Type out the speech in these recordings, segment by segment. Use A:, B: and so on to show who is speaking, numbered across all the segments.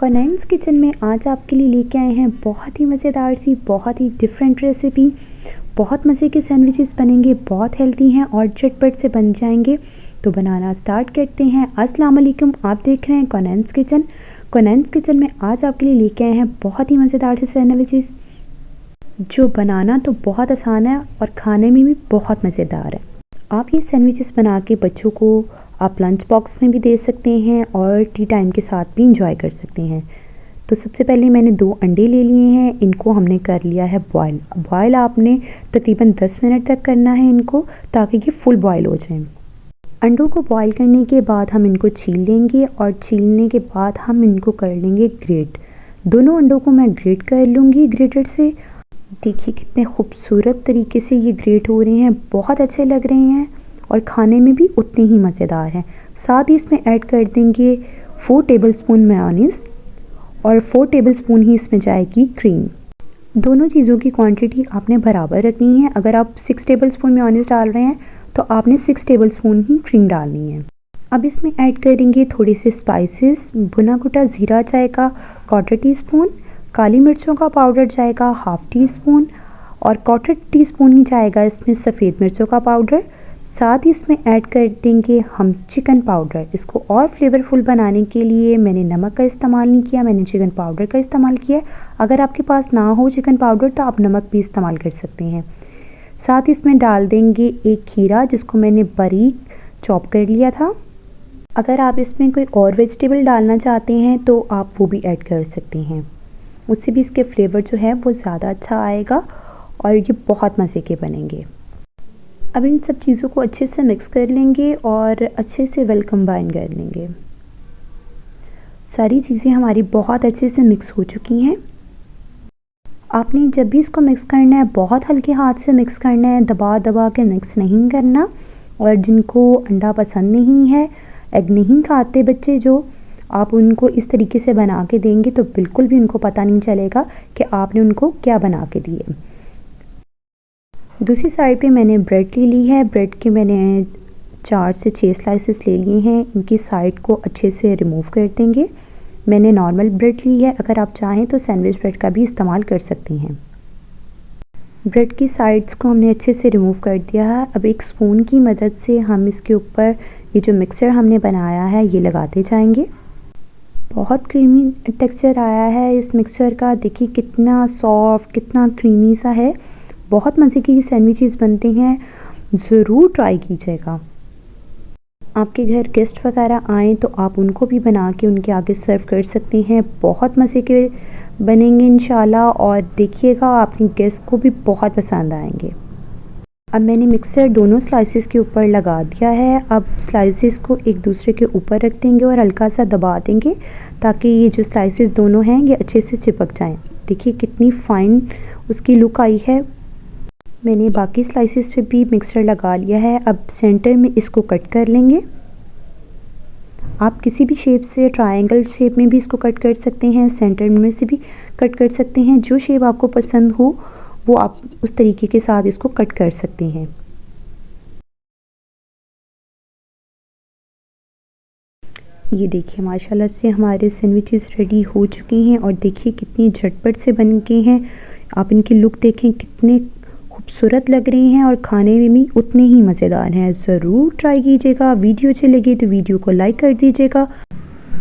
A: कॉनैंस kitchen में आज आपके लिए लेके आए हैं बहुत ही मज़ेदार सी, बहुत ही डिफरेंट रेसिपी। बहुत मज़े के सैंडविचेस बनेंगे, बहुत हेल्दी हैं और झटपट से बन जाएंगे। तो बनाना स्टार्ट करते हैं। अस्सलाम वालेकुम, आप देख रहे हैं कॉनैंस किचन। कॉनैंस किचन में आज आपके लिए लेके आए हैं बहुत ही मज़ेदार से सैंडविचेस, जो बनाना तो बहुत आसान है और खाने में भी बहुत मज़ेदार है। आप ये सैंडविचेस बना के बच्चों को आप लंच बॉक्स में भी दे सकते हैं और टी टाइम के साथ भी इंजॉय कर सकते हैं। तो सबसे पहले मैंने 2 अंडे ले लिए हैं। इनको हमने कर लिया है बॉयल आपने तकरीबन 10 मिनट तक करना है इनको, ताकि ये फुल बॉयल हो जाएं। अंडों को बॉयल करने के बाद हम इनको छील लेंगे और छीलने के बाद हम इनको कर लेंगे ग्रेट। दोनों अंडों को मैं ग्रेट कर लूँगी ग्रेटर से। देखिए कितने खूबसूरत तरीके से ये ग्रेट हो रहे हैं, बहुत अच्छे लग रहे हैं और खाने में भी उतने ही मज़ेदार हैं। साथ ही इसमें ऐड कर देंगे 4 टेबलस्पून मेयोनीज़ और 4 टेबलस्पून ही इसमें जाएगी क्रीम। दोनों चीज़ों की क्वांटिटी आपने बराबर रखनी है। अगर आप 6 टेबलस्पून मेयोनीज़ डाल रहे हैं तो आपने 6 टेबलस्पून ही क्रीम डालनी है। अब इसमें ऐड करेंगे थोड़े से स्पाइसेस। भुना कुटा ज़ीरा जाएगा 1/4 टीस्पून, काली मिर्चों का पाउडर जाएगा 1/2 टीस्पून और 1/4 टीस्पून ही जाएगा इसमें सफ़ेद मिर्चों का पाउडर। साथ ही इसमें ऐड कर देंगे हम चिकन पाउडर। इसको और फ्लेवरफुल बनाने के लिए मैंने नमक का इस्तेमाल नहीं किया, मैंने चिकन पाउडर का इस्तेमाल किया। अगर आपके पास ना हो चिकन पाउडर तो आप नमक भी इस्तेमाल कर सकते हैं। साथ ही इसमें डाल देंगे 1 खीरा, जिसको मैंने बारीक चॉप कर लिया था। अगर आप इसमें कोई और वेजिटेबल डालना चाहते हैं तो आप वो भी ऐड कर सकते हैं, उससे भी इसके फ्लेवर जो है वो ज़्यादा अच्छा आएगा और ये बहुत मज़े के बनेंगे। अब इन सब चीज़ों को अच्छे से मिक्स कर लेंगे और अच्छे से वेल कंबाइन कर लेंगे। सारी चीज़ें हमारी बहुत अच्छे से मिक्स हो चुकी हैं। आपने जब भी इसको मिक्स करना है बहुत हल्के हाथ से मिक्स करना है, दबा दबा के मिक्स नहीं करना। और जिनको अंडा पसंद नहीं है, एग नहीं खाते बच्चे जो, आप उनको इस तरीके से बना के देंगे तो बिल्कुल भी उनको पता नहीं चलेगा कि आपने उनको क्या बना के दिए। दूसरी साइड पे मैंने ब्रेड ले ली है। ब्रेड के मैंने 4 से 6 स्लाइसेस ले लिए हैं। इनकी साइड को अच्छे से रिमूव कर देंगे। मैंने नॉर्मल ब्रेड ली है, अगर आप चाहें तो सैंडविच ब्रेड का भी इस्तेमाल कर सकती हैं। ब्रेड की साइड्स को हमने अच्छे से रिमूव कर दिया है। अब एक स्पून की मदद से हम इसके ऊपर ये जो मिक्सचर हमने बनाया है ये लगाते जाएंगे। बहुत क्रीमी टेक्सचर आया है इस मिक्सचर का। देखिए कितना सॉफ्ट, कितना क्रीमी सा है। बहुत मज़े की सैंडविचेस बनते हैं, ज़रूर ट्राई कीजिएगा। आपके घर गेस्ट वगैरह आएँ तो आप उनको भी बना के उनके आगे सर्व कर सकते हैं। बहुत मज़े के बनेंगे इंशाल्लाह और देखिएगा आपके गेस्ट को भी बहुत पसंद आएंगे। अब मैंने मिक्सर दोनों स्लाइसेस के ऊपर लगा दिया है। अब स्लाइसेस को एक दूसरे के ऊपर रख देंगे और हल्का सा दबा देंगे ताकि ये जो स्लाइसेस दोनों हैं ये अच्छे से चिपक जाएं। देखिए कितनी फ़ाइन उसकी लुक आई है। मैंने बाकी स्लाइसेस पे भी मिक्सर लगा लिया है। अब सेंटर में इसको कट कर लेंगे। आप किसी भी शेप से, ट्रायंगल शेप में भी इसको कट कर सकते हैं, सेंटर में से भी कट कर सकते हैं। जो शेप आपको पसंद हो वो आप उस तरीके के साथ इसको कट कर सकते हैं। ये देखिए माशाल्लाह से हमारे सैंडविचेस रेडी हो चुके हैं और देखिए कितनी झटपट से बन गए हैं। आप इनकी लुक देखें, कितने खूबसूरत लग रहे हैं और खाने में भी उतने ही मज़ेदार हैं। ज़रूर ट्राई कीजिएगा। वीडियो अच्छी लगी तो वीडियो को लाइक कर दीजिएगा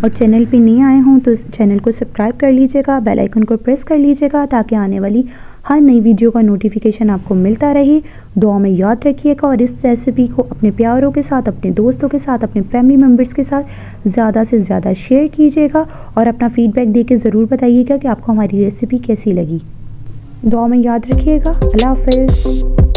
A: और चैनल पे नहीं आए हों तो चैनल को सब्सक्राइब कर लीजिएगा, बेल आइकन को प्रेस कर लीजिएगा ताकि आने वाली हर नई वीडियो का नोटिफिकेशन आपको मिलता रहे। दुआ में याद रखिएगा और इस रेसिपी को अपने प्यारों के साथ, अपने दोस्तों के साथ, अपने फैमिली मेम्बर्स के साथ ज़्यादा से ज़्यादा शेयर कीजिएगा और अपना फ़ीडबैक दे के ज़रूर बताइएगा कि आपको हमारी रेसिपी कैसी लगी। दुआ में याद रखिएगा। अल्लाह हाफ़िज़।